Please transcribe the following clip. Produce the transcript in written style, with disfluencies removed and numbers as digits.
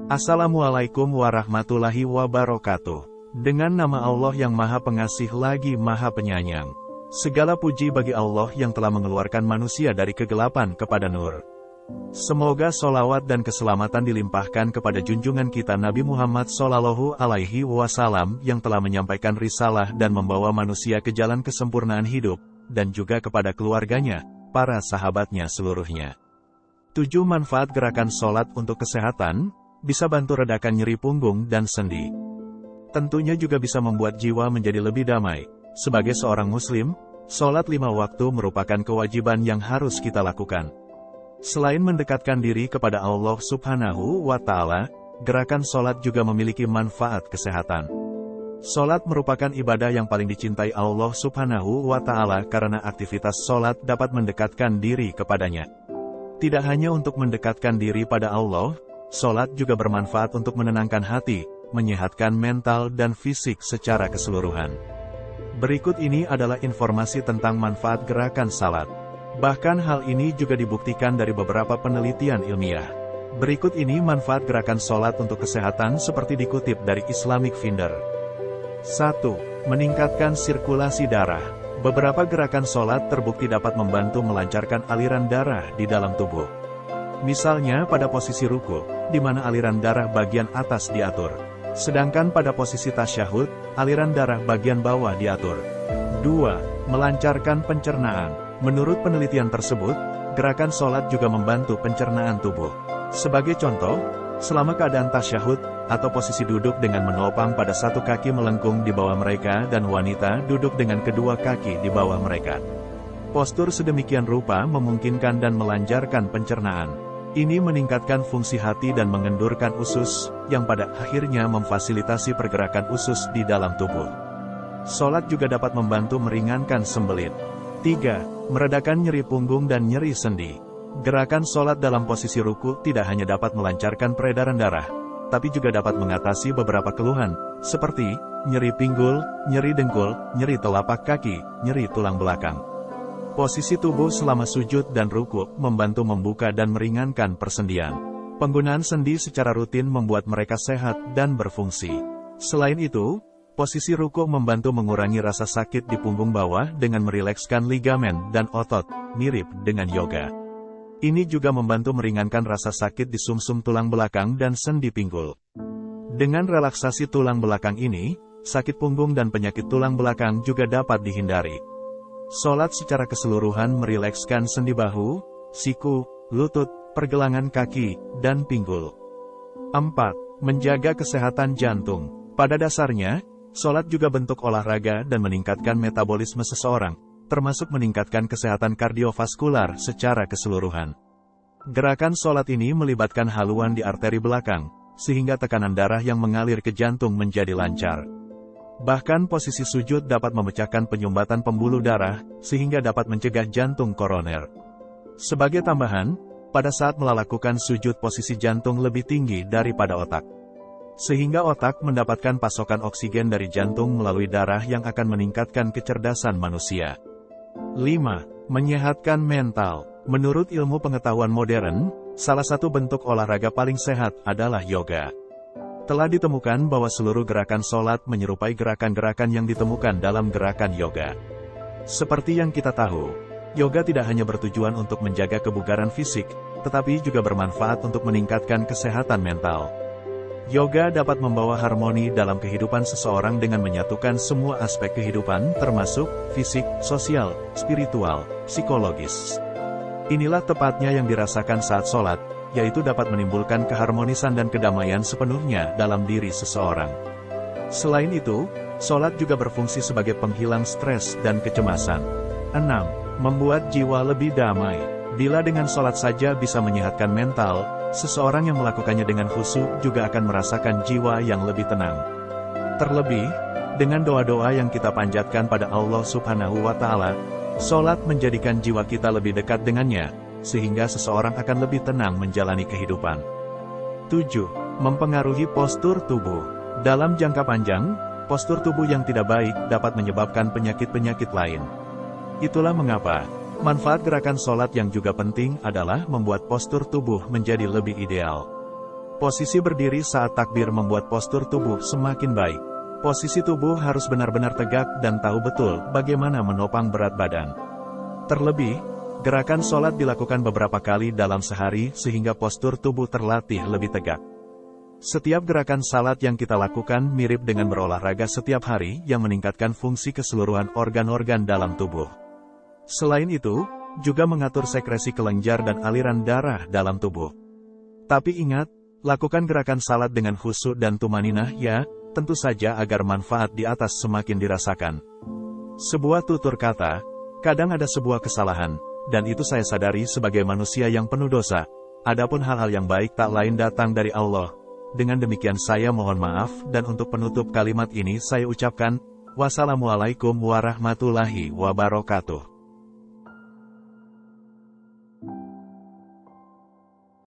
Assalamualaikum warahmatullahi wabarakatuh. Dengan nama Allah yang Maha Pengasih lagi Maha Penyayang. Segala puji bagi Allah yang telah mengeluarkan manusia dari kegelapan kepada nur. Semoga solawat dan keselamatan dilimpahkan kepada junjungan kita Nabi Muhammad SAW yang telah menyampaikan risalah dan membawa manusia ke jalan kesempurnaan hidup, dan juga kepada keluarganya, para sahabatnya seluruhnya. 7 manfaat gerakan sholat untuk kesehatan, bisa bantu redakan nyeri punggung dan sendi. Tentunya juga bisa membuat jiwa menjadi lebih damai. Sebagai seorang muslim, sholat 5 waktu merupakan kewajiban yang harus kita lakukan. Selain mendekatkan diri kepada Allah Subhanahu wa Ta'ala, gerakan sholat juga memiliki manfaat kesehatan. Sholat merupakan ibadah yang paling dicintai Allah Subhanahu wa Ta'ala karena aktivitas sholat dapat mendekatkan diri kepadanya. Tidak hanya untuk mendekatkan diri pada Allah, sholat juga bermanfaat untuk menenangkan hati, menyehatkan mental dan fisik secara keseluruhan. Berikut ini adalah informasi tentang manfaat gerakan salat. Bahkan hal ini juga dibuktikan dari beberapa penelitian ilmiah. Berikut ini manfaat gerakan sholat untuk kesehatan seperti dikutip dari Islamic Finder. 1. Meningkatkan sirkulasi darah. Beberapa gerakan sholat terbukti dapat membantu melancarkan aliran darah di dalam tubuh. Misalnya pada posisi ruku, di mana aliran darah bagian atas diatur. Sedangkan pada posisi tasyahud, aliran darah bagian bawah diatur. 2. Melancarkan pencernaan. Menurut penelitian tersebut, gerakan sholat juga membantu pencernaan tubuh. Sebagai contoh, selama keadaan tasyahud, atau posisi duduk dengan menopang pada satu kaki melengkung di bawah mereka dan wanita duduk dengan kedua kaki di bawah mereka. Postur sedemikian rupa memungkinkan dan melancarkan pencernaan. Ini meningkatkan fungsi hati dan mengendurkan usus, yang pada akhirnya memfasilitasi pergerakan usus di dalam tubuh. Sholat juga dapat membantu meringankan sembelit. 3. Meredakan nyeri punggung dan nyeri sendi. Gerakan sholat dalam posisi ruku tidak hanya dapat melancarkan peredaran darah, tapi juga dapat mengatasi beberapa keluhan, seperti nyeri pinggul, nyeri dengkul, nyeri telapak kaki, nyeri tulang belakang. Posisi tubuh selama sujud dan ruku membantu membuka dan meringankan persendian. Penggunaan sendi secara rutin membuat mereka sehat dan berfungsi. Selain itu, posisi ruku membantu mengurangi rasa sakit di punggung bawah dengan merilekskan ligamen dan otot, mirip dengan yoga. Ini juga membantu meringankan rasa sakit di sumsum tulang belakang dan sendi pinggul. Dengan relaksasi tulang belakang ini, sakit punggung dan penyakit tulang belakang juga dapat dihindari. Sholat secara keseluruhan merilekskan sendi bahu, siku, lutut, pergelangan kaki, dan pinggul. 4. Menjaga kesehatan jantung. Pada dasarnya, sholat juga bentuk olahraga dan meningkatkan metabolisme seseorang, termasuk meningkatkan kesehatan kardiovaskular secara keseluruhan. Gerakan sholat ini melibatkan haluan di arteri belakang, sehingga tekanan darah yang mengalir ke jantung menjadi lancar. Bahkan posisi sujud dapat memecahkan penyumbatan pembuluh darah, sehingga dapat mencegah jantung koroner. Sebagai tambahan, pada saat melakukan sujud posisi jantung lebih tinggi daripada otak. Sehingga otak mendapatkan pasokan oksigen dari jantung melalui darah yang akan meningkatkan kecerdasan manusia. 5. Menyehatkan mental. Menurut ilmu pengetahuan modern, salah satu bentuk olahraga paling sehat adalah yoga. Telah ditemukan bahwa seluruh gerakan sholat menyerupai gerakan-gerakan yang ditemukan dalam gerakan yoga. Seperti yang kita tahu, yoga tidak hanya bertujuan untuk menjaga kebugaran fisik, tetapi juga bermanfaat untuk meningkatkan kesehatan mental. Yoga dapat membawa harmoni dalam kehidupan seseorang dengan menyatukan semua aspek kehidupan, termasuk fisik, sosial, spiritual, psikologis. Inilah tepatnya yang dirasakan saat sholat, yaitu dapat menimbulkan keharmonisan dan kedamaian sepenuhnya dalam diri seseorang. Selain itu, sholat juga berfungsi sebagai penghilang stres dan kecemasan. 6. Membuat jiwa lebih damai. Bila dengan sholat saja bisa menyehatkan mental, seseorang yang melakukannya dengan khusyuk juga akan merasakan jiwa yang lebih tenang. Terlebih, dengan doa-doa yang kita panjatkan pada Allah Subhanahu wa Ta'ala, sholat menjadikan jiwa kita lebih dekat dengannya, sehingga seseorang akan lebih tenang menjalani kehidupan. 7. Mempengaruhi postur tubuh. Dalam jangka panjang, postur tubuh yang tidak baik dapat menyebabkan penyakit-penyakit lain. Itulah mengapa, manfaat gerakan sholat yang juga penting adalah membuat postur tubuh menjadi lebih ideal. Posisi berdiri saat takbir membuat postur tubuh semakin baik. Posisi tubuh harus benar-benar tegak dan tahu betul bagaimana menopang berat badan. Terlebih, gerakan sholat dilakukan beberapa kali dalam sehari sehingga postur tubuh terlatih lebih tegak. Setiap gerakan salat yang kita lakukan mirip dengan berolahraga setiap hari yang meningkatkan fungsi keseluruhan organ-organ dalam tubuh. Selain itu, juga mengatur sekresi kelenjar dan aliran darah dalam tubuh. Tapi ingat, lakukan gerakan salat dengan khusyuk dan tumaninah ya, tentu saja agar manfaat di atas semakin dirasakan. Sebuah tutur kata, kadang ada sebuah kesalahan, dan itu saya sadari sebagai manusia yang penuh dosa. Adapun hal-hal yang baik tak lain datang dari Allah. Dengan demikian saya mohon maaf dan untuk penutup kalimat ini saya ucapkan, wassalamualaikum warahmatullahi wabarakatuh.